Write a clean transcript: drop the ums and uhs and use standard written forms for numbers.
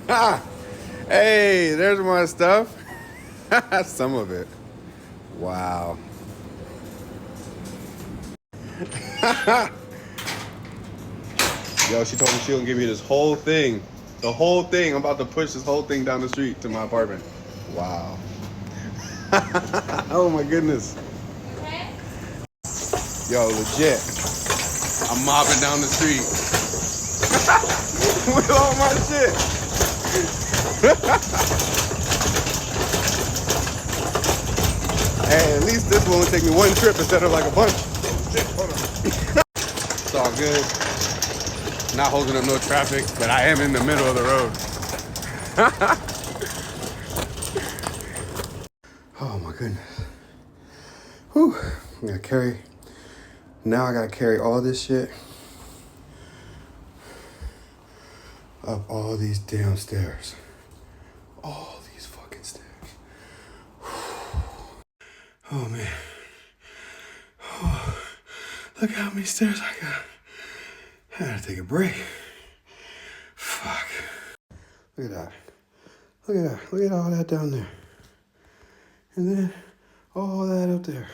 Hey, there's my stuff. Some of it. Wow. Yo, she told me she gonna give me this whole thing. The whole thing. I'm about to push this whole thing down the street to my apartment. Wow. Oh my goodness. Yo, legit. I'm mopping down the street with all my shit. Hey, at least this one will take me one trip instead of like a bunch. Shit, hold on. It's all good. Not holding up no traffic, but I am in the middle of the road. Oh my goodness. Whew. Now I gotta carry all this shit up all these damn stairs. All these fucking stairs. Oh man. Oh, look how many stairs I got. I gotta take a break. Fuck. Look at that. Look at that. Look at all that down there. And then all that up there.